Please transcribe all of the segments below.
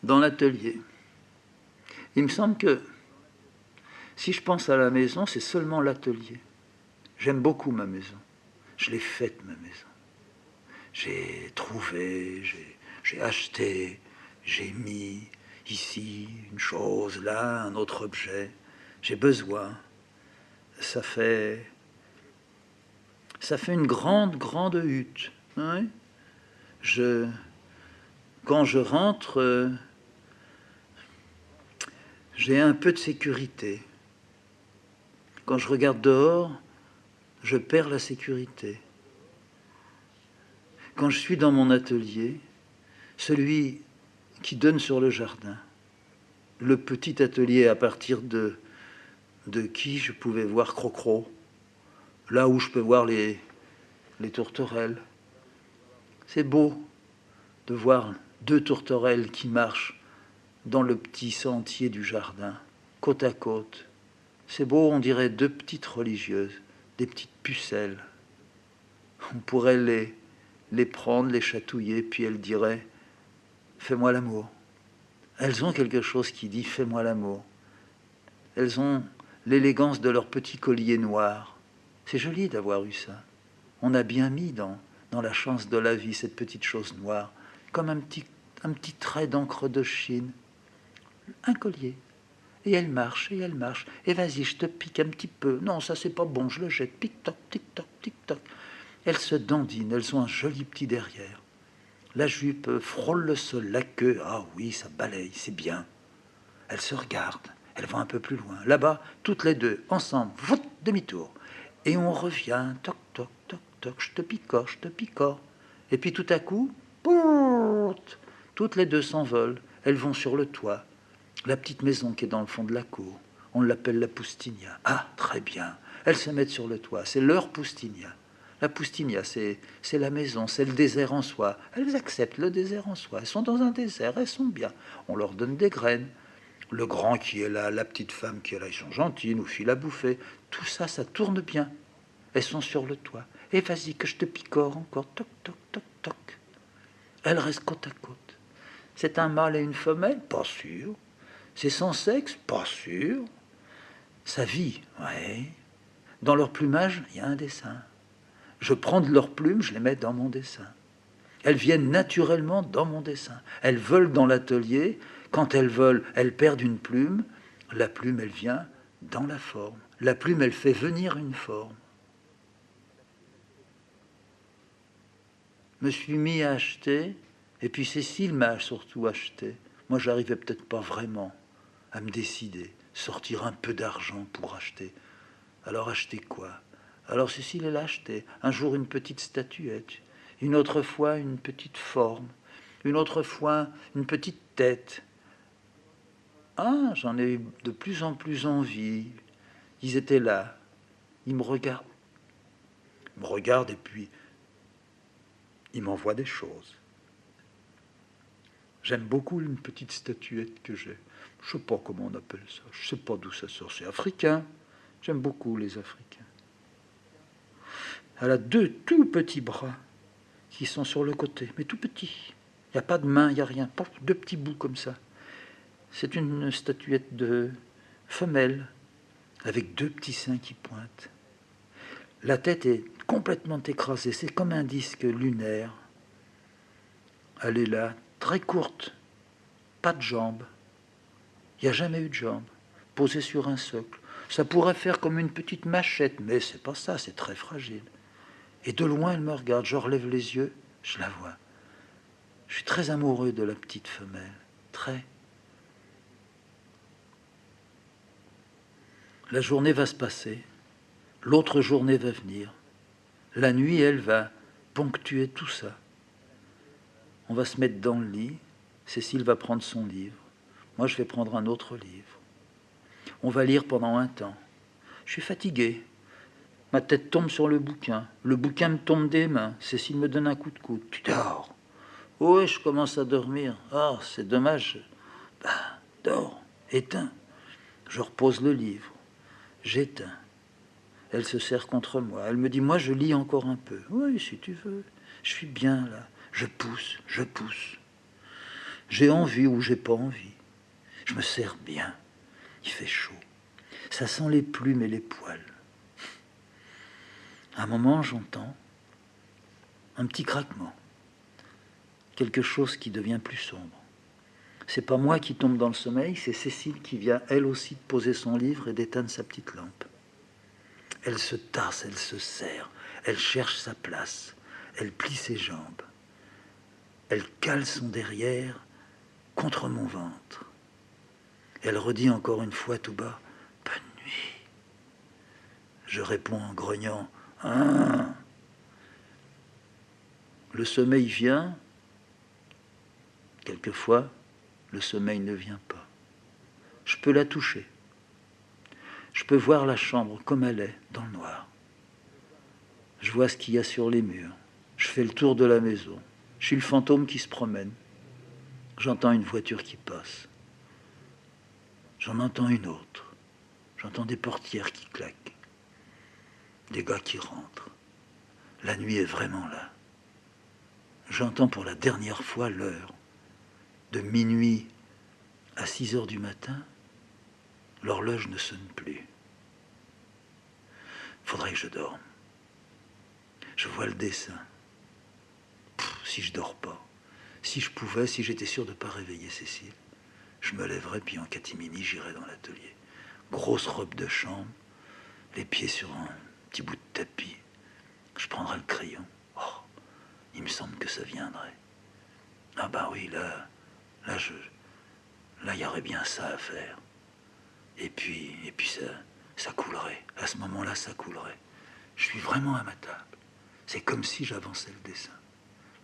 dans l'atelier. Il me semble que si je pense à la maison, c'est seulement l'atelier. J'aime beaucoup ma maison. Je l'ai faite, ma maison. J'ai trouvé, j'ai acheté, j'ai mis ici une chose, là un autre objet. J'ai besoin. Ça fait une grande, grande hutte. Oui. Quand je rentre, j'ai un peu de sécurité. Quand je regarde dehors, je perds la sécurité. Quand je suis dans mon atelier, celui qui donne sur le jardin, le petit atelier à partir de qui je pouvais voir Crocro, là où je peux voir les tourterelles. C'est beau de voir deux tourterelles qui marchent dans le petit sentier du jardin, côte à côte. C'est beau, on dirait deux petites religieuses, des petites pucelles. On pourrait les prendre, les chatouiller, puis elles diraient « Fais-moi l'amour ». Elles ont quelque chose qui dit « Fais-moi l'amour ». Elles ont l'élégance de leur petit collier noir. C'est joli d'avoir eu ça. On a bien mis dans la chance de la vie cette petite chose noire, comme un petit trait d'encre de Chine. Un collier. Et elle marche, et vas-y, je te pique un petit peu. Non, ça c'est pas bon, je le jette. Tic-toc, tic-toc, tic-toc. Elles se dandinent, elles ont un joli petit derrière. La jupe frôle le sol, la queue, ah oui, ça balaye, c'est bien. Elles se regardent, elles vont un peu plus loin. Là-bas, toutes les deux, ensemble, vout, demi-tour. Et on revient, toc, toc, toc, toc, je te picore, je te picore. Et puis tout à coup, pout, toutes les deux s'envolent, elles vont sur le toit. La petite maison qui est dans le fond de la cour, on l'appelle la Poustinia. Ah, très bien. Elles se mettent sur le toit, c'est leur Poustinia. La Poustinia, c'est la maison, c'est le désert en soi. Elles acceptent le désert en soi. Elles sont dans un désert, elles sont bien. On leur donne des graines. Le grand qui est là, la petite femme qui est là, ils sont gentils, nous filent à bouffer. Tout ça, ça tourne bien. Elles sont sur le toit. Et vas-y, que je te picore encore. Toc, toc, toc, toc. Elles restent côte à côte. C'est un mâle et une femelle? Pas sûr. C'est sans sexe? Pas sûr. Ça vit? Ouais. Dans leur plumage, il y a un dessin. Je prends de leurs plumes, je les mets dans mon dessin. Elles viennent naturellement dans mon dessin. Elles volent dans l'atelier. Quand elles volent, elles perdent une plume. La plume, elle vient dans la forme. La plume, elle fait venir une forme. Je me suis mis à acheter, et puis Cécile m'a surtout acheté. Moi, j'arrivais peut-être pas vraiment à me décider, sortir un peu d'argent pour acheter. Alors acheter quoi? Alors Cécile, elle a acheté un jour une petite statuette, une autre fois une petite forme, une autre fois une petite tête. Ah, j'en ai eu de plus en plus envie. Ils étaient là, ils me regardent. Ils me regardent et puis ils m'envoient des choses. J'aime beaucoup une petite statuette que j'ai. Je ne sais pas comment on appelle ça. Je ne sais pas d'où ça sort. C'est africain. J'aime beaucoup les Africains. Elle a deux tout petits bras qui sont sur le côté, mais tout petits. Il n'y a pas de main, il n'y a rien. Deux petits bouts comme ça. C'est une statuette de femelle avec deux petits seins qui pointent. La tête est complètement écrasée. C'est comme un disque lunaire. Elle est là, très courte. Pas de jambes. Il n'y a jamais eu de jambes. Posée sur un socle. Ça pourrait faire comme une petite machette, mais c'est pas ça, c'est très fragile. Et de loin, elle me regarde. Je relève les yeux, je la vois. Je suis très amoureux de la petite femelle. Très. La journée va se passer. L'autre journée va venir. La nuit, elle va ponctuer tout ça. On va se mettre dans le lit. Cécile va prendre son livre. Moi, je vais prendre un autre livre. On va lire pendant un temps. Je suis fatigué. Ma tête tombe sur le bouquin. Le bouquin me tombe des mains. Cécile me donne un coup de coude. Tu dors. Oui, je commence à dormir. Ah, c'est dommage. Bah, dors. Éteins. Je repose le livre. J'éteins. Elle se serre contre moi. Elle me dit, moi, je lis encore un peu. Oui, si tu veux. Je suis bien là. Je pousse, je pousse. J'ai envie ou j'ai pas envie. Je me sers bien. Il fait chaud. Ça sent les plumes et les poils. À un moment, j'entends un petit craquement. Quelque chose qui devient plus sombre. C'est pas moi qui tombe dans le sommeil, c'est Cécile qui vient elle aussi de poser son livre et d'éteindre sa petite lampe. Elle se tasse, elle se serre, elle cherche sa place, elle plie ses jambes. Elle cale son derrière contre mon ventre. Elle redit encore une fois tout bas « Bonne nuit ». Je réponds en grognant « Ah ». Le sommeil vient. Quelquefois, le sommeil ne vient pas. Je peux la toucher. Je peux voir la chambre comme elle est, dans le noir. Je vois ce qu'il y a sur les murs. Je fais le tour de la maison. Je suis le fantôme qui se promène. J'entends une voiture qui passe. J'en entends une autre. J'entends des portières qui claquent. Des gars qui rentrent. La nuit est vraiment là. J'entends pour la dernière fois l'heure. De minuit à 6 heures du matin, l'horloge ne sonne plus. Faudrait que je dorme. Je vois le dessin. Si je dors pas, si je pouvais, si j'étais sûr de ne pas réveiller Cécile, je me lèverais, puis en catimini, j'irais dans l'atelier. Grosse robe de chambre, les pieds sur un petit bout de tapis. Je prendrais le crayon. Oh, il me semble que ça viendrait. Ah ben oui, là, il y aurait bien ça à faire. Et puis ça coulerait. À ce moment-là, ça coulerait. Je suis vraiment à ma table. C'est comme si j'avançais le dessin.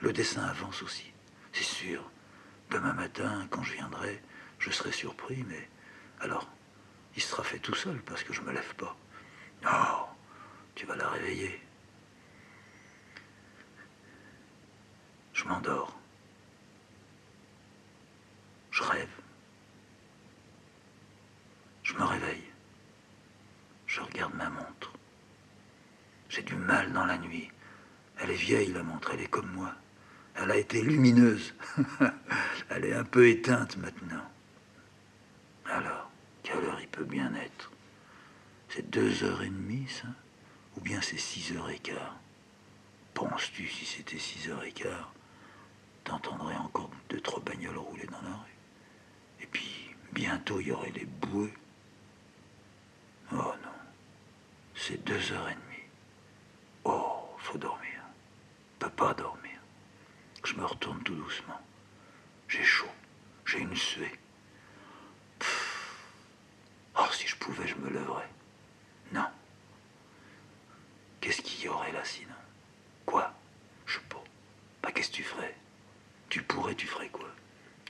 Le dessin avance aussi, c'est sûr. Demain matin, quand je viendrai, je serai surpris, mais alors, il sera fait tout seul parce que je me lève pas. Non, tu vas la réveiller. Je m'endors. Je rêve. Je me réveille. Je regarde ma montre. J'ai du mal dans la nuit. Elle est vieille, la montre, elle est comme moi. Elle a été lumineuse. Elle est un peu éteinte maintenant. Alors, quelle heure il peut bien être? C'est 2h30, ça? Ou bien c'est 6h15? Penses-tu, si c'était 6h15, t'entendrais encore 2-3 bagnoles rouler dans la rue? Et puis, bientôt, il y aurait les boueux. Oh non, c'est 2h30. Oh, faut dormir. Peut pas dormir. Je me retourne tout doucement. J'ai chaud. J'ai une suée. Oh, si je pouvais, je me leverais. Non. Qu'est-ce qu'il y aurait là sinon? Quoi? Je sais pas. Bah, qu'est-ce que tu ferais? Tu pourrais, tu ferais quoi?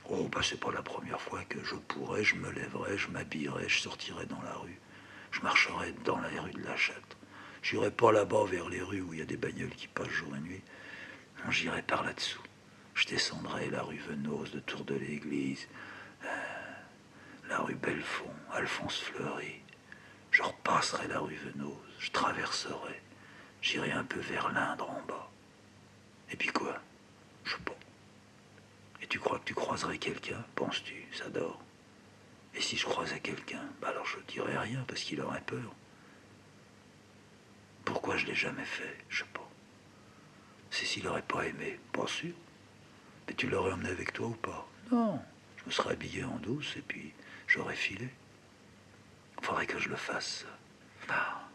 Oh, bah, c'est pas la première fois que je pourrais, je me lèverais, je m'habillerais, je sortirais dans la rue. Je marcherais dans la rue de la Châtre. J'irais pas là-bas vers les rues où il y a des bagnoles qui passent jour et nuit. Non, j'irais par là-dessous. Je descendrais la rue Venose, le tour de l'église, la rue Belfond, Alphonse Fleury. Je repasserai la rue Venose, je traverserai, j'irai un peu vers l'Indre en bas. Et puis quoi? Je sais pas. Et tu crois que tu croiserais quelqu'un? Penses-tu? Ça dort. Et si je croisais quelqu'un, bah alors je dirais rien parce qu'il aurait peur. Pourquoi je l'ai jamais fait? Je sais pas. C'est s'il aurait pas aimé, pas sûr. Mais tu l'aurais emmené avec toi ou pas? Non. Je me serais habillé en douce et puis j'aurais filé. Faudrait que je le fasse. Ah,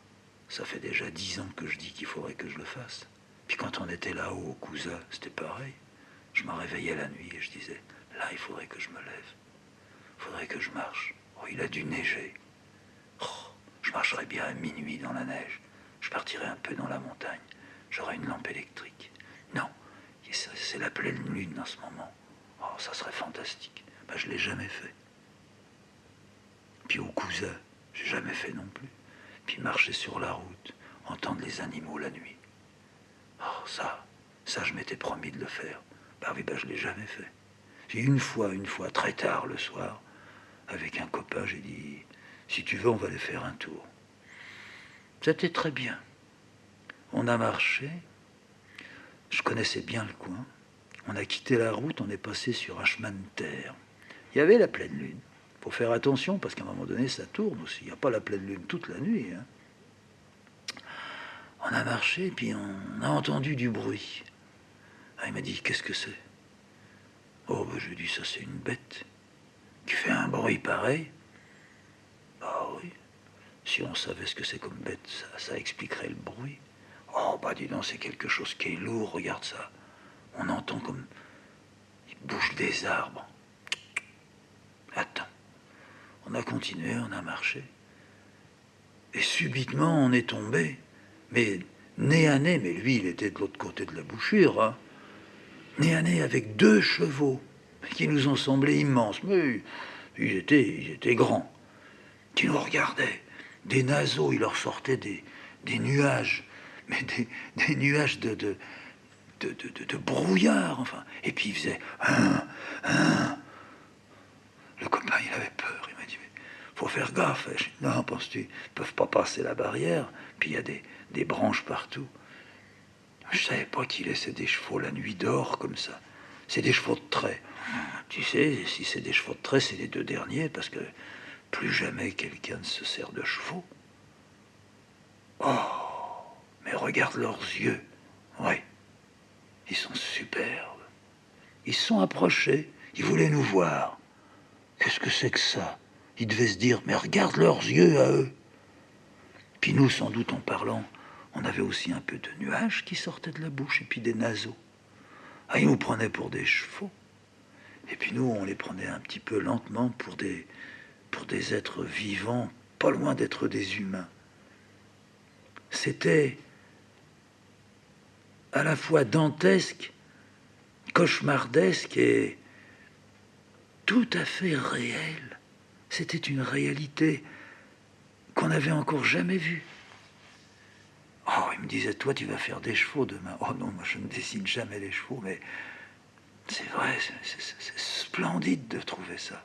ça fait déjà 10 ans que je dis qu'il faudrait que je le fasse. Puis quand on était là-haut au Cousin, c'était pareil. Je me réveillais la nuit et je disais, là, il faudrait que je me lève. Il faudrait que je marche. Oh, il a dû neiger. Oh, je marcherais bien à minuit dans la neige. Je partirais un peu dans la montagne. J'aurais une lampe électrique. Non, c'est la pleine lune en ce moment. Oh, ça serait fantastique. Ben, je l'ai jamais fait. Puis au Cousin, j'ai jamais fait non plus. Puis marcher sur la route, entendre les animaux la nuit. Oh, ça, je m'étais promis de le faire. Bah oui, bah je l'ai jamais fait. J'ai une fois, très tard le soir, avec un copain, j'ai dit, si tu veux, on va aller faire un tour. C'était très bien. On a marché. Je connaissais bien le coin. On a quitté la route, on est passé sur un chemin de terre. Il y avait la pleine lune. Il faut faire attention, parce qu'à un moment donné, ça tourne aussi. Il n'y a pas la pleine lune toute la nuit. Hein. On a marché, puis on a entendu du bruit. Ah, il m'a dit, qu'est-ce que c'est? Oh, ben, je lui ai dit, ça c'est une bête qui fait un bruit pareil. Bah oui, si on savait ce que c'est comme bête, ça expliquerait le bruit. Oh, bah dis donc, c'est quelque chose qui est lourd, regarde ça. On entend comme... il bouge des arbres. Attends. On a continué, on a marché. Et subitement, on est tombé. Mais nez à nez, mais lui, il était de l'autre côté de la bouchure, hein. Nez à nez avec 2 chevaux qui nous ont semblé immenses. Mais ils étaient grands. Qui nous regardaient. Des naseaux, il leur sortait des nuages. Mais des nuages de brouillard, enfin. Et puis il faisait... Le copain, il avait peur. Il m'a dit, mais faut faire gaffe. Dit, non, penses-tu, ils peuvent pas passer la barrière. Puis il y a des branches partout. Je savais pas qu'il laissait des chevaux la nuit dehors comme ça. C'est des chevaux de trait. Tu sais, si c'est des chevaux de trait, c'est les 2 derniers, parce que plus jamais quelqu'un ne se sert de chevaux. Oh, mais regarde leurs yeux. Oui, ils sont superbes. Ils se sont approchés, ils voulaient nous voir. Qu'est-ce que c'est que ça? Ils devaient se dire, mais regarde leurs yeux à eux. Puis nous, sans doute en parlant, on avait aussi un peu de nuages qui sortaient de la bouche, et puis des naseaux. Ah, ils nous prenaient pour des chevaux. Et puis nous, on les prenait un petit peu lentement pour des êtres vivants, pas loin d'être des humains. C'était à la fois dantesque, cauchemardesque et tout à fait réel. C'était une réalité qu'on n'avait encore jamais vue. Oh, il me disait, toi, tu vas faire des chevaux demain. Oh non, moi, je ne dessine jamais les chevaux, mais c'est vrai, c'est splendide de trouver ça.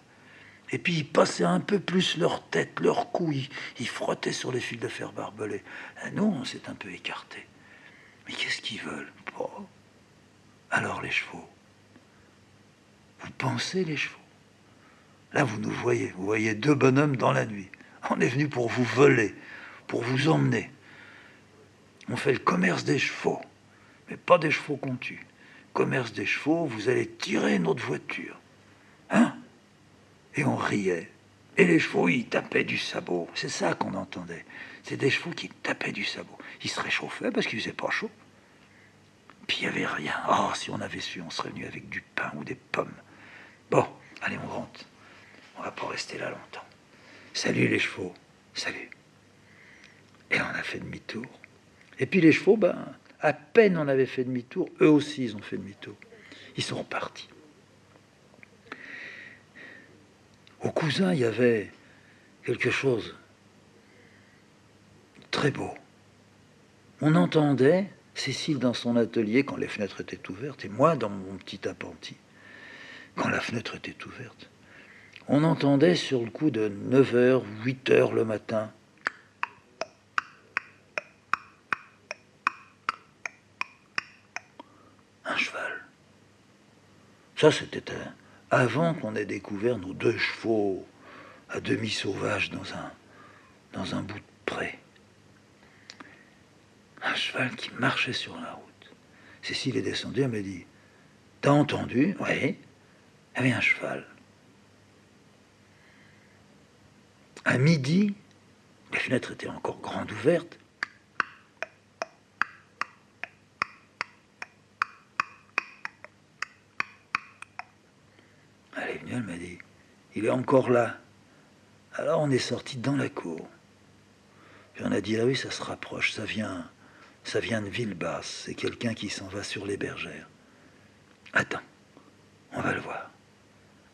Et puis, ils passaient un peu plus leur tête, leur cou, ils frottaient sur les fils de fer barbelés. Et nous, on s'est un peu écartés. Mais qu'est-ce qu'ils veulent? Oh. Alors, les chevaux. Vous pensez, les chevaux? Là, vous nous voyez. Vous voyez 2 bonhommes dans la nuit. On est venu pour vous voler, pour vous emmener. On fait le commerce des chevaux, mais pas des chevaux qu'on tue. Commerce des chevaux, vous allez tirer notre voiture. Hein? Et on riait. Et les chevaux, ils tapaient du sabot. C'est ça qu'on entendait. C'est des chevaux qui tapaient du sabot. Ils se réchauffaient parce qu'il faisait pas chaud. Puis il n'y avait rien. Oh, si on avait su, on serait venu avec du pain ou des pommes. Bon, allez, on rentre. On va pas rester là longtemps. Salut les chevaux. Salut. Et on a fait demi-tour. Et puis les chevaux, ben, à peine on avait fait demi-tour, eux aussi ils ont fait demi-tour. Ils sont repartis. Au cousin, il y avait quelque chose de très beau. On entendait Cécile dans son atelier quand les fenêtres étaient ouvertes, et moi dans mon petit appentis, quand la fenêtre était ouverte. On entendait sur le coup de 9h, 8h le matin, un cheval. Ça, c'était avant qu'on ait découvert nos 2 chevaux à demi sauvages dans un bout de pré. Un cheval qui marchait sur la route. Cécile est descendue, elle m'a dit, t'as entendu? Oui. Il y avait un cheval. À midi, les fenêtres étaient encore grandes ouvertes. Elle est venue, elle m'a dit, il est encore là. Alors on est sorti dans la cour. Puis on a dit, ah oui, ça se rapproche, ça vient de Villebasse. C'est quelqu'un qui s'en va sur les bergères. Attends, on va le voir.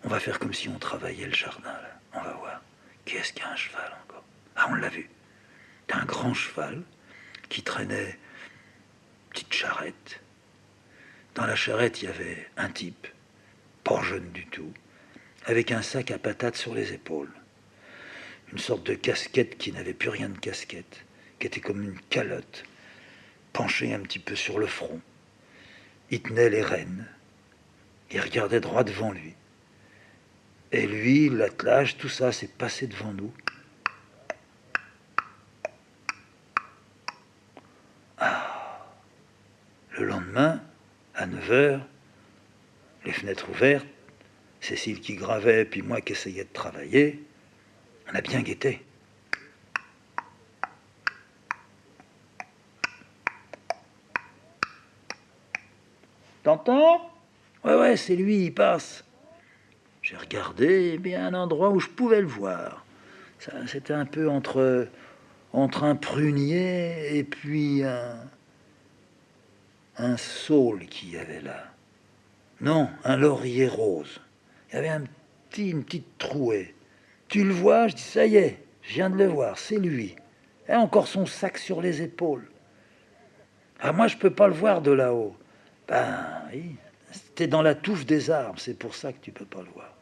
On va faire comme si on travaillait le jardin, là. On va voir. Qui est-ce qui a un cheval encore? Ah, on l'a vu. T'as un grand cheval qui traînait une petite charrette. Dans la charrette, il y avait un type, pas jeune du tout, avec un sac à patates sur les épaules. Une sorte de casquette qui n'avait plus rien de casquette, qui était comme une calotte, penchée un petit peu sur le front. Il tenait les rênes. Il regardait droit devant lui. Et lui, l'attelage, tout ça s'est passé devant nous. Le lendemain, à 9 heures, les fenêtres ouvertes, Cécile qui gravait, puis moi qui essayais de travailler, on a bien guetté. T'entends? Ouais, c'est lui, il passe. J'ai regardé, bien un endroit où je pouvais le voir. C'était un peu entre un prunier et puis un saule qu'il y avait là. Non, un laurier rose. Il y avait une petite trouée. Tu le vois? Je dis, ça y est, je viens de le voir, c'est lui. Et encore son sac sur les épaules. Ah, moi, je peux pas le voir de là-haut. Ben, oui, c'était dans la touffe des arbres, c'est pour ça que tu peux pas le voir.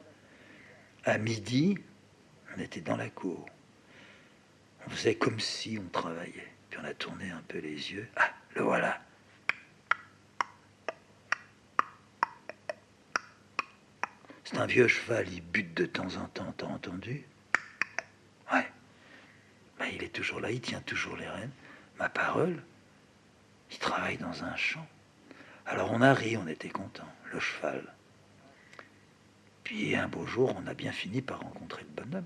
À midi, on était dans la cour. On faisait comme si on travaillait. Puis on a tourné un peu les yeux. Ah, le voilà. C'est un vieux cheval, il bute de temps en temps, t'as entendu? Ouais. Ben, il est toujours là, il tient toujours les rênes. Ma parole, il travaille dans un champ. Alors on a ri, on était contents, le cheval. Puis un beau jour, on a bien fini par rencontrer le bonhomme.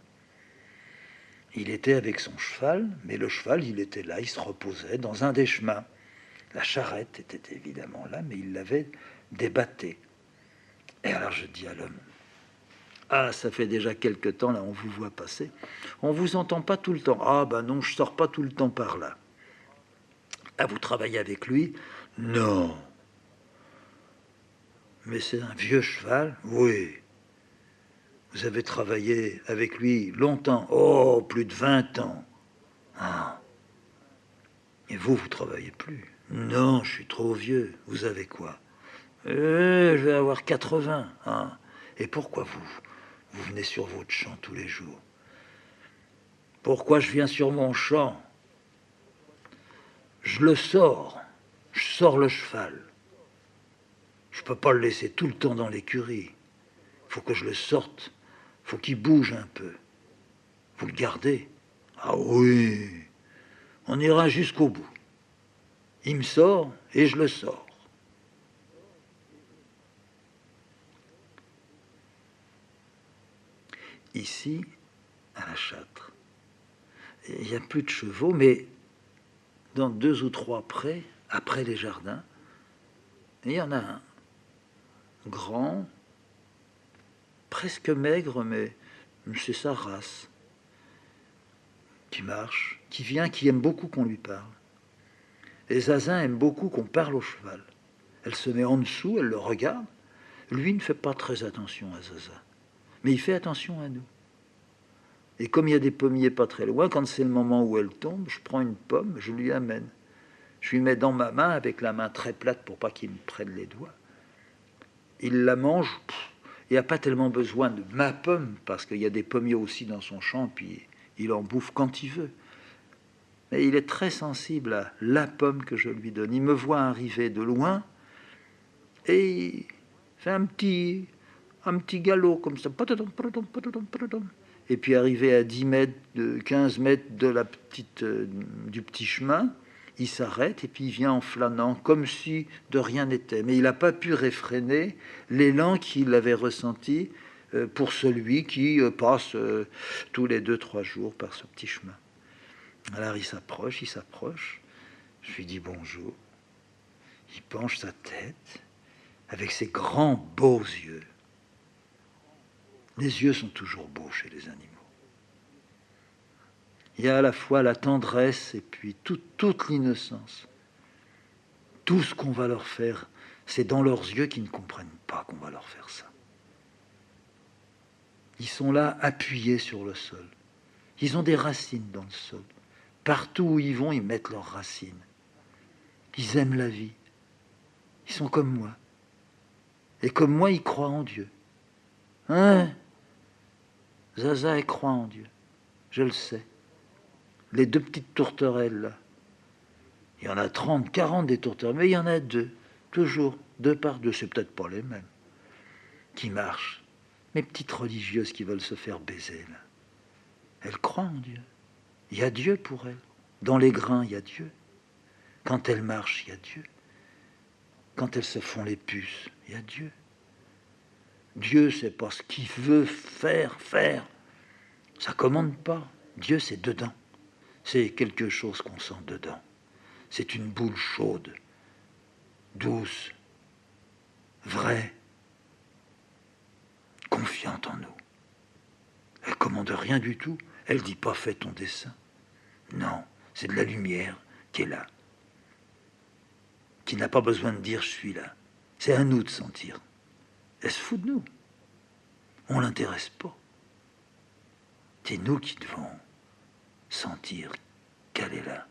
Il était avec son cheval, mais le cheval, il était là, il se reposait dans un des chemins. La charrette était évidemment là, mais il l'avait débatté. Et alors je dis à l'homme, ah, ça fait déjà quelque temps, là, on vous voit passer. On vous entend pas tout le temps. Ah, ben non, je sors pas tout le temps par là. Ah, vous travaillez avec lui? Non. Mais c'est un vieux cheval? Oui. Vous avez travaillé avec lui longtemps? Oh, plus de 20 ans. Ah. Et vous travaillez plus? Non, je suis trop vieux. Vous avez quoi? Je vais avoir 80. Ah. Et pourquoi vous venez sur votre champ tous les jours? Pourquoi je viens sur mon champ? Je le sors. Je sors le cheval. Je peux pas le laisser tout le temps dans l'écurie. Il faut que je le sorte. Il faut qu'il bouge un peu. Vous le gardez? Ah oui. On ira jusqu'au bout. Il me sort et je le sors. Ici, à la Châtre, il n'y a plus de chevaux, mais dans 2 ou 3 prés, après les jardins, il y en a un, grand, presque maigre, mais c'est sa race, qui marche, qui vient, qui aime beaucoup qu'on lui parle. Et Zazin aime beaucoup qu'on parle au cheval. Elle se met en dessous, elle le regarde. Lui ne fait pas très attention à Zaza, mais il fait attention à nous. Et comme il y a des pommiers pas très loin, quand c'est le moment où elle tombe, je prends une pomme, je lui amène. Je lui mets dans ma main, avec la main très plate pour pas qu'il me prenne les doigts. Il la mange, il n'a pas tellement besoin de ma pomme, parce qu'il y a des pommiers aussi dans son champ, puis il en bouffe quand il veut. Mais il est très sensible à la pomme que je lui donne. Il me voit arriver de loin, et il fait un petit galop comme ça. Et puis arrivé à 10 mètres, 15 mètres de du petit chemin, il s'arrête et puis il vient en flânant comme si de rien n'était. Mais il n'a pas pu réfréner l'élan qu'il avait ressenti pour celui qui passe tous les 2-3 jours par ce petit chemin. Alors il s'approche. Je lui dis bonjour. Il penche sa tête avec ses grands beaux yeux. Les yeux sont toujours beaux chez les animaux. Il y a à la fois la tendresse et puis toute l'innocence. Tout ce qu'on va leur faire, c'est dans leurs yeux qu'ils ne comprennent pas qu'on va leur faire ça. Ils sont là appuyés sur le sol. Ils ont des racines dans le sol. Partout où ils vont, ils mettent leurs racines. Ils aiment la vie. Ils sont comme moi. Et comme moi, ils croient en Dieu. Hein? Zaza, elle croit en Dieu. Je le sais. Les 2 petites tourterelles, là. Il y en a 30, 40 des tourterelles, mais il y en a 2. Toujours, 2 par 2. C'est peut-être pas les mêmes. qui marchent, mes petites religieuses qui veulent se faire baiser, là. Elles croient en Dieu. Il y a Dieu pour elles. Dans les grains, il y a Dieu. Quand elles marchent, il y a Dieu. Quand elles se font les puces, il y a Dieu. Dieu, c'est pas ce qu'il veut faire. Ça commande pas. Dieu, c'est dedans. C'est quelque chose qu'on sent dedans. C'est une boule chaude, douce, vraie, confiante en nous. Elle commande rien du tout. Elle dit pas fais ton dessin. Non, c'est de la lumière qui est là, qui n'a pas besoin de dire je suis là. C'est à nous de sentir. Elle se fout de nous. On l'intéresse pas. C'est nous qui devons sentir qu'elle est là.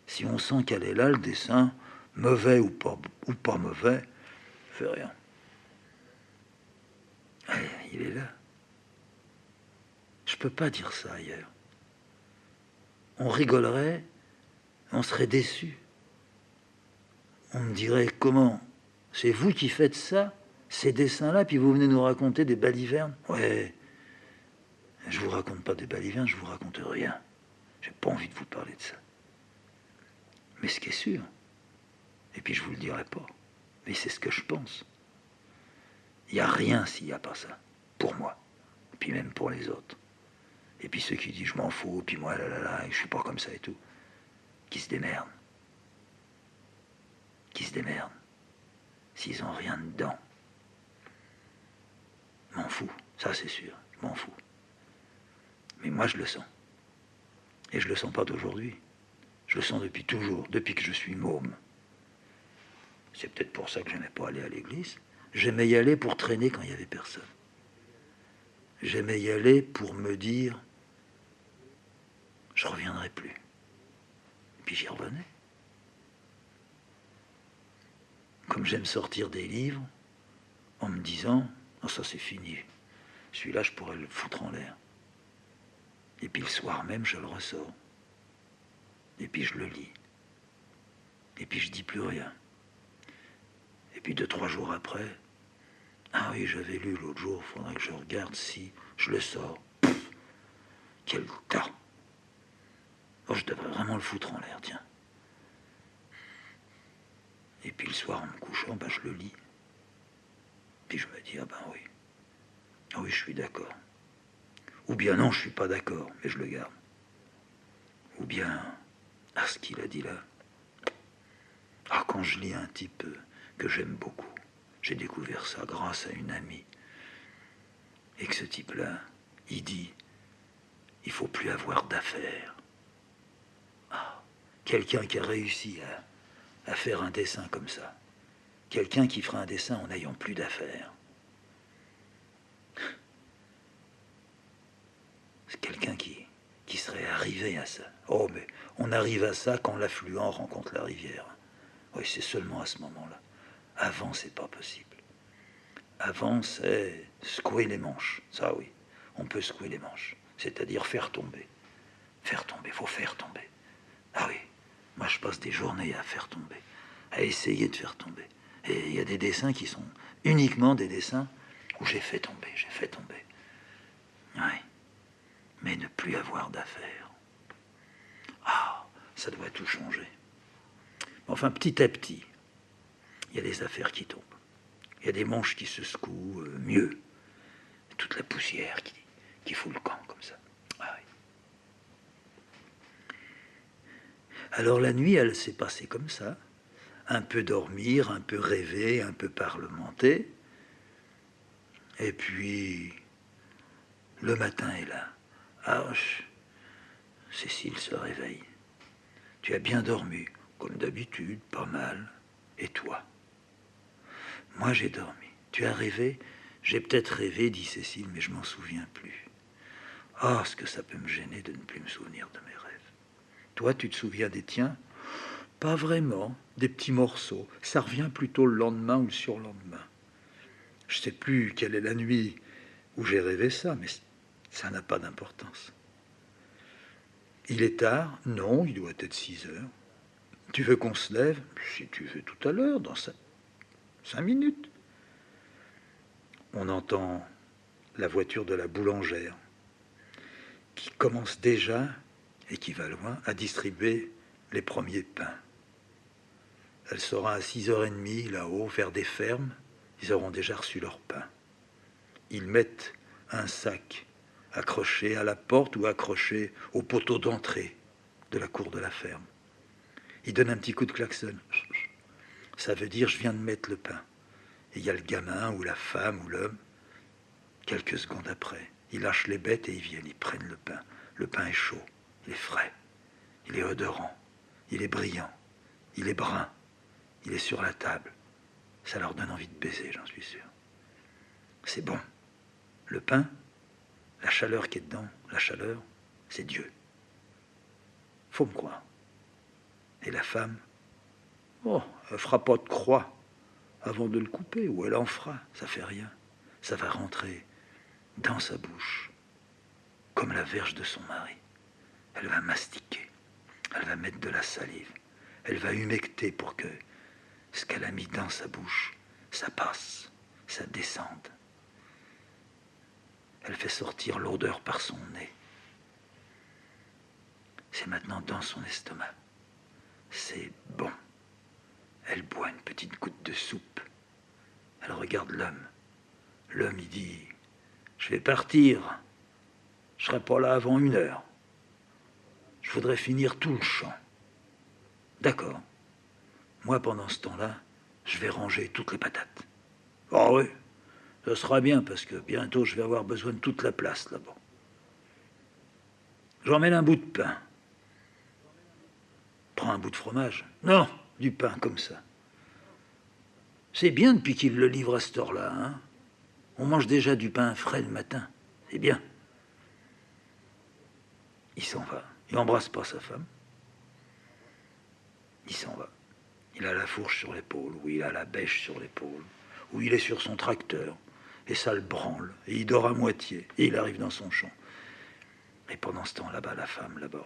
Si on sent qu'elle est là, le dessin, mauvais ou pas mauvais, fait rien. Allez, il est là. Je peux pas dire ça ailleurs. On rigolerait, on serait déçu. On me dirait comment? C'est vous qui faites ça, ces dessins-là, puis vous venez nous raconter des balivernes? Ouais, je vous raconte pas des balivernes, je vous raconte rien. J'ai pas envie de vous parler de ça. Mais ce qui est sûr, et puis je vous le dirai pas, mais c'est ce que je pense. Il n'y a rien s'il n'y a pas ça, pour moi, et puis même pour les autres. Et puis ceux qui disent je m'en fous, puis moi là, je suis pas comme ça et tout, qui se démerdent. Qui se démerdent. S'ils ont rien dedans. M'en fous, ça c'est sûr, je m'en fous. Mais moi je le sens. Et je le sens pas d'aujourd'hui. Je le sens depuis toujours, depuis que je suis môme. C'est peut-être pour ça que j'aimais pas aller à l'église. J'aimais y aller pour traîner quand il y avait personne. J'aimais y aller pour me dire je reviendrai plus. Et puis j'y revenais. Comme j'aime sortir des livres en me disant oh, ça c'est fini. Celui-là je pourrais le foutre en l'air. Et puis le soir même je le ressors. Et puis je le lis. Et puis je dis plus rien. Et puis 2-3 jours après, ah oui, j'avais lu l'autre jour, il faudrait que je regarde si je le sors. Pff, quel tas! Oh, je devrais vraiment le foutre en l'air, tiens. Et puis le soir, en me couchant, ben, je le lis. Puis je me dis, ah ben oui. Ah oui, je suis d'accord. Ou bien non, je suis pas d'accord, mais je le garde. Ou bien, ah, ce qu'il a dit là. Ah, quand je lis un type que j'aime beaucoup, j'ai découvert ça grâce à une amie. Et que ce type-là, il dit, il faut plus avoir d'affaires. Ah, quelqu'un qui a réussi à faire un dessin comme ça. Quelqu'un qui fera un dessin en n'ayant plus d'affaires. C'est quelqu'un qui serait arrivé à ça. Oh, mais on arrive à ça quand l'affluent rencontre la rivière. Oui, c'est seulement à ce moment-là. Avant, c'est pas possible. Avant, c'est secouer les manches. Ça, oui, on peut secouer les manches. C'est-à-dire faire tomber. Faire tomber, faut faire tomber. Ah oui, moi je passe des journées à faire tomber, à essayer de faire tomber. Et il y a des dessins qui sont uniquement des dessins où j'ai fait tomber. Oui, mais ne plus avoir d'affaires. Ah, ça doit tout changer. Enfin, petit à petit, il y a des affaires qui tombent. Il y a des manches qui se secouent mieux. Toute la poussière qui fout le camp comme ça. Ah oui. Alors la nuit, elle s'est passée comme ça. Un peu dormir, un peu rêver, un peu parlementer. Et puis, le matin est là. Ah, Cécile se réveille. Tu as bien dormi, comme d'habitude, pas mal. Et toi? Moi, j'ai dormi. Tu as rêvé? J'ai peut-être rêvé, dit Cécile, mais je m'en souviens plus. Ah, ce que ça peut me gêner de ne plus me souvenir de mes rêves. Toi, tu te souviens des tiens? Pas vraiment, des petits morceaux. Ça revient plutôt le lendemain ou le surlendemain. Je sais plus quelle est la nuit où j'ai rêvé ça, mais ça n'a pas d'importance. Il est tard? Non, il doit être 6 heures. Tu veux qu'on se lève? Si tu veux, tout à l'heure, dans 5 minutes. on entend la voiture de la boulangère qui commence déjà, et qui va loin, à distribuer les premiers pains. Elle sera à 6h30 là-haut, vers des fermes. Ils auront déjà reçu leur pain. Ils mettent un sac accroché à la porte ou accroché au poteau d'entrée de la cour de la ferme. Ils donnent un petit coup de klaxon. Ça veut dire « je viens de mettre le pain ». Et il y a le gamin ou la femme ou l'homme, quelques secondes après, ils lâchent les bêtes et ils viennent, ils prennent le pain. Le pain est chaud, il est frais, il est odorant, il est brillant, il est brun, il est sur la table. Ça leur donne envie de baiser, j'en suis sûr. C'est bon. Le pain, la chaleur qui est dedans, la chaleur, c'est Dieu. Faut me croire. Et la femme, oh, elle fera pas de croix avant de le couper, ou elle en fera, ça fait rien. Ça va rentrer dans sa bouche, comme la verge de son mari. Elle va mastiquer, elle va mettre de la salive, elle va humecter pour que ce qu'elle a mis dans sa bouche, ça passe, ça descende. Elle fait sortir l'odeur par son nez. C'est maintenant dans son estomac. C'est bon. Elle boit une petite goutte de soupe. Elle regarde l'homme. L'homme, il dit « Je vais partir. Je serai pas là avant 1 heure. Je voudrais finir tout le champ. » D'accord. Moi, pendant ce temps-là, je vais ranger toutes les patates. Ah oui, ça sera bien, parce que bientôt, je vais avoir besoin de toute la place là-bas. J'emmène un bout de pain. Prends un bout de fromage. Non, du pain comme ça. C'est bien depuis qu'il le livre à cette heure-là, hein. On mange déjà du pain frais le matin. C'est bien. Il s'en va. Il n'embrasse pas sa femme. Il s'en va. Il a la fourche sur l'épaule, ou il a la bêche sur l'épaule, ou il est sur son tracteur, et ça le branle, et il dort à moitié, et il arrive dans son champ. Et pendant ce temps, là-bas, la femme, là-bas,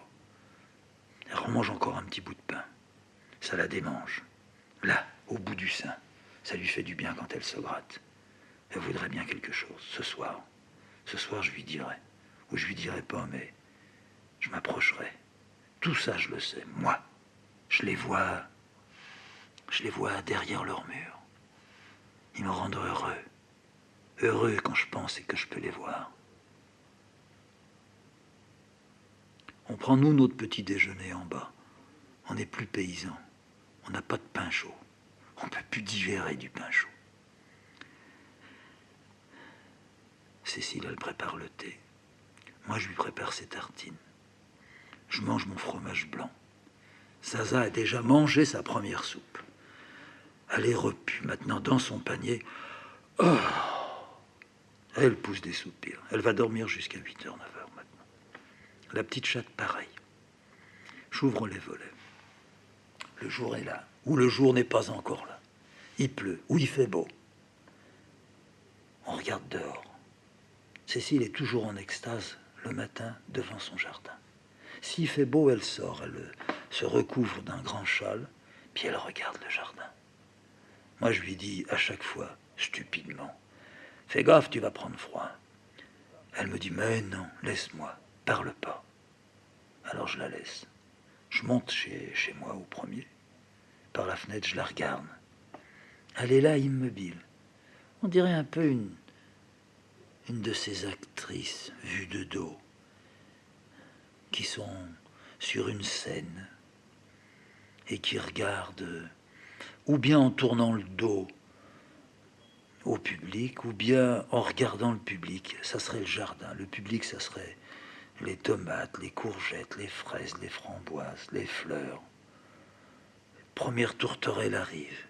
elle remange encore un petit bout de pain. Ça la démange. Là, au bout du sein, ça lui fait du bien quand elle se gratte. Elle voudrait bien quelque chose, ce soir. Ce soir, je lui dirai. Ou je lui dirai pas, mais je m'approcherai. Tout ça, je le sais. Moi, je les vois derrière leur mur. Ils me rendent heureux. Heureux quand je pense et que je peux les voir. On prend, nous, notre petit déjeuner en bas. On n'est plus paysans. On n'a pas de pain chaud. On ne peut plus digérer du pain chaud. Cécile, elle prépare le thé. Moi, je lui prépare ses tartines. Je mange mon fromage blanc. Zaza a déjà mangé sa première soupe. Elle est repue maintenant dans son panier. Oh, elle pousse des soupirs. Elle va dormir jusqu'à 8h, 9h maintenant. La petite chatte, pareil. J'ouvre les volets. Le jour est là, ou le jour n'est pas encore là. Il pleut, ou il fait beau. On regarde dehors. Cécile est toujours en extase le matin devant son jardin. S'il fait beau, elle sort, elle se recouvre d'un grand châle, puis elle regarde le jardin. Moi, je lui dis à chaque fois, stupidement, « Fais gaffe, tu vas prendre froid. » Elle me dit, « Mais non, laisse-moi, parle pas. » Alors je la laisse. Je monte chez moi au premier. Par la fenêtre, je la regarde. Elle est là, immobile. On dirait un peu une de ces actrices vues de dos, qui sont sur une scène et qui regardent, ou bien en tournant le dos au public, ou bien en regardant le public. Ça serait le jardin. Le public, ça serait les tomates, les courgettes, les fraises, les framboises, les fleurs. Première tourterelle arrive.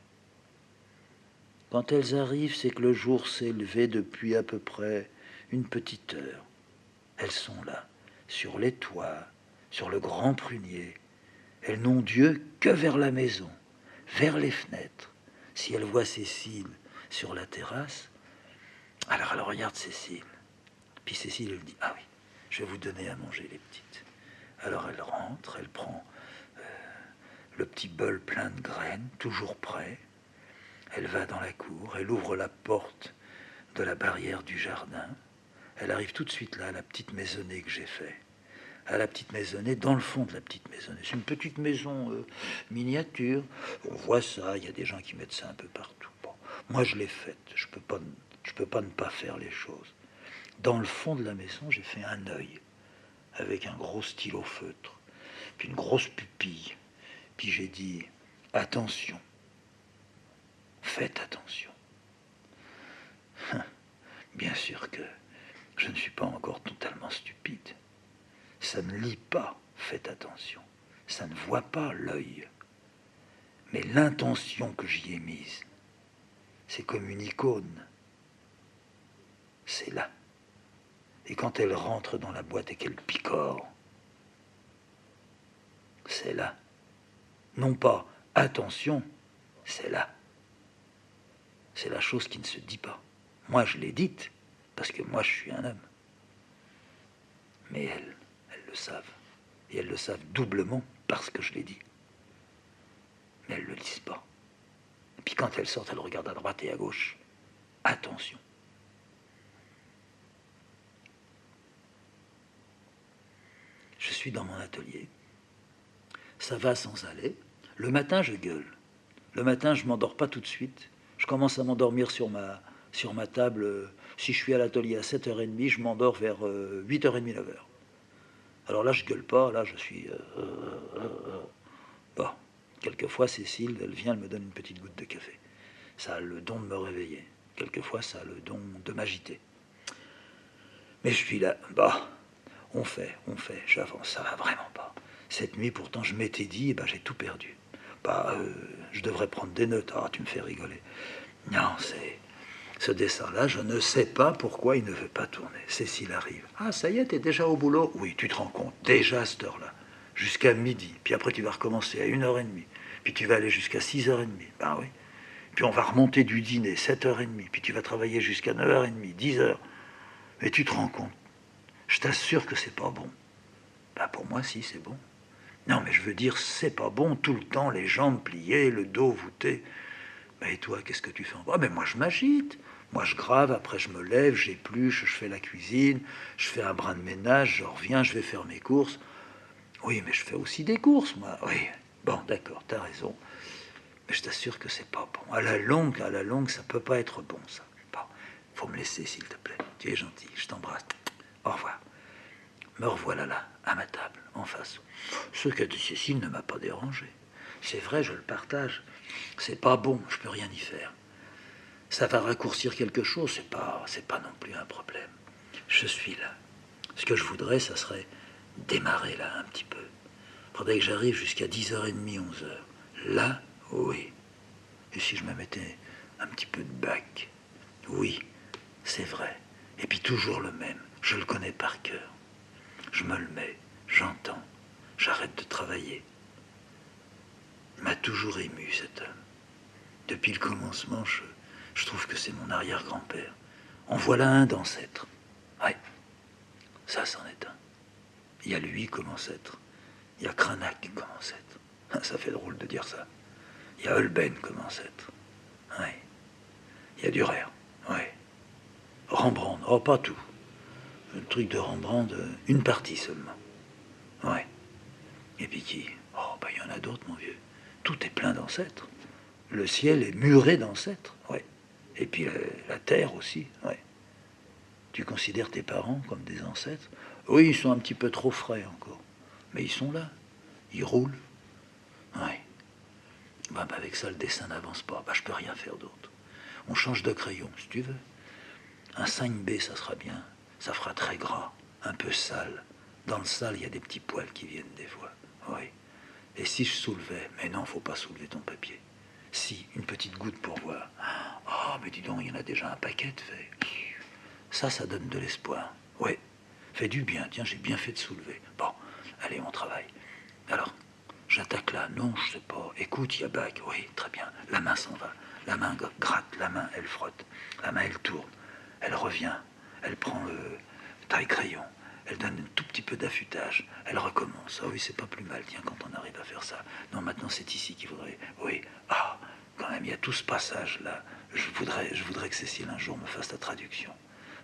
Quand elles arrivent, c'est que le jour s'est levé depuis à peu près une petite heure. Elles sont là, sur les toits, sur le grand prunier. Elles n'ont Dieu que vers la maison, vers les fenêtres. Si elles voient Cécile sur la terrasse, alors elle regarde Cécile. Puis Cécile, elle dit, « Ah oui, je vais vous donner à manger, les petites. » Alors elle rentre, elle prend le petit bol plein de graines, toujours prêt. Elle va dans la cour, elle ouvre la porte de la barrière du jardin. Elle arrive tout de suite là, à la petite maisonnée que j'ai faite. À la petite maisonnée, dans le fond de la petite maisonnée. C'est une petite maison miniature. On voit ça, il y a des gens qui mettent ça un peu partout. Bon, moi, je l'ai faite. Je peux pas ne pas faire les choses. Dans le fond de la maison, j'ai fait un œil avec un gros stylo feutre, puis une grosse pupille. Puis j'ai dit, attention, faites attention. Bien sûr que je ne suis pas encore totalement stupide. Ça ne lit pas, faites attention. Ça ne voit pas l'œil. Mais l'intention que j'y ai mise, c'est comme une icône. C'est là. Et quand elle rentre dans la boîte et qu'elle picore, c'est là. Non pas attention, c'est là. C'est la chose qui ne se dit pas. Moi, je l'ai dite, parce que moi, je suis un homme. Mais elles le savent. Et elles le savent doublement parce que je l'ai dit. Mais elles ne le lisent pas. Et puis quand elles sortent, elles regardent à droite et à gauche. Attention. Je suis dans mon atelier. Ça va sans aller. Le matin, je gueule. Le matin, je ne m'endors pas tout de suite. Je commence à m'endormir sur ma table. Si je suis à l'atelier à 7h30, je m'endors vers 8h30, 9h. Alors là, je gueule pas. Là, je suis... Bon. Quelquefois, Cécile, elle vient, elle me donne une petite goutte de café. Ça a le don de me réveiller. Quelquefois, ça a le don de m'agiter. Mais je suis là. Bah, on fait. J'avance. Ça va vraiment pas. Cette nuit, pourtant, je m'étais dit, j'ai tout perdu. Je devrais prendre des notes. Ah, tu me fais rigoler. Non, c'est... Ce dessin-là, je ne sais pas pourquoi il ne veut pas tourner. Cécile arrive. Ah, ça y est, t'es déjà au boulot? Oui, tu te rends compte, déjà à cette heure-là. Jusqu'à midi. Puis après, tu vas recommencer à 1h30. Puis tu vas aller jusqu'à 6h30. Ben oui. Puis on va remonter du dîner, 7h30. Puis tu vas travailler jusqu'à 9h30, 10h. Mais tu te rends compte, je t'assure que c'est pas bon. Pour moi, si, c'est bon. Non, mais je veux dire, c'est pas bon tout le temps, les jambes pliées, le dos voûté. Et toi, qu'est-ce que tu fais? Mais moi, je m'agite. Moi, je grave, après je me lève, j'épluche, je fais la cuisine, je fais un brin de ménage, je reviens, je vais faire mes courses. Oui, mais je fais aussi des courses, moi. Oui, bon, d'accord, t'as raison. Mais je t'assure que c'est pas bon. À la longue, ça peut pas être bon, ça. Bon, faut me laisser, s'il te plaît. Tu es gentil, je t'embrasse. Au revoir. Me revoilà là, à ma table, en face. Ce qu'a dit Cécile ne m'a pas dérangé. C'est vrai, je le partage. C'est pas bon, je peux rien y faire. Ça va raccourcir quelque chose, c'est pas non plus un problème. Je suis là. Ce que je voudrais, ça serait démarrer là un petit peu. Faudrait que j'arrive jusqu'à 10h30, 11h. Là, oui. Et si je me mettais un petit peu de bac? Oui, c'est vrai. Et puis toujours le même. Je le connais par cœur. Je me le mets, j'entends. J'arrête de travailler. Il m'a toujours ému, cet homme. Depuis le commencement, je trouve que c'est mon arrière-grand-père. En voilà un d'ancêtre. Oui, ça c'en est un. Il y a lui comme ancêtre. Il y a Cranach comme ancêtre. Ça fait drôle de dire ça. Il y a Holbein comme ancêtre. Oui. Il y a Dürer. Oui. Rembrandt. Oh, pas tout. Le truc de Rembrandt, une partie seulement. Oui. Et puis qui? Oh, il y en a d'autres, mon vieux. Tout est plein d'ancêtres. Le ciel est muré d'ancêtres. Ouais. Et puis la terre aussi. Ouais. Tu considères tes parents comme des ancêtres? Oui, ils sont un petit peu trop frais encore. Mais ils sont là. Ils roulent. Ouais. Avec ça, le dessin n'avance pas. Je peux rien faire d'autre. On change de crayon, si tu veux. Un 5B, ça sera bien. Ça fera très gras, un peu sale. Dans le sale, il y a des petits poils qui viennent des fois. Oui. Et si je soulevais? Mais non, faut pas soulever ton papier. Si, une petite goutte pour voir. Oh, mais dis donc, il y en a déjà un paquet de fait. Ça donne de l'espoir. Ouais, fait du bien. Tiens, j'ai bien fait de soulever. Bon, allez, on travaille. Alors, j'attaque là. Non, je sais pas. Écoute, il y a bac. Oui, très bien. La main s'en va. La main gratte. La main, elle frotte. La main, elle tourne. Elle revient. Elle prend le taille-crayon. Elle donne un tout petit peu d'affûtage. Elle recommence. Ah oui, c'est pas plus mal, tiens, quand on arrive à faire ça. Non, maintenant, c'est ici qu'il faudrait... Oui, quand même, il y a tout ce passage-là. je voudrais que Cécile un jour me fasse la traduction.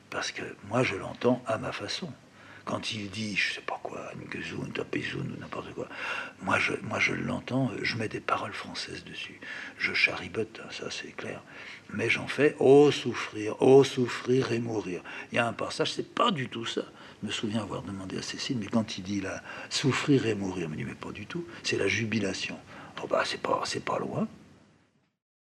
Parce que moi, je l'entends à ma façon. Quand il dit, je sais pas quoi, Ngezoun, Tapezoun ou n'importe quoi, moi je l'entends, je mets des paroles françaises dessus. Je charibote, ça c'est clair. Mais j'en fais oh souffrir et mourir. Il y a un passage, c'est pas du tout ça. Je me souviens avoir demandé à Cécile, mais quand il dit là, souffrir et mourir, il me dit, mais pas du tout, c'est la jubilation. Oh bah c'est pas loin.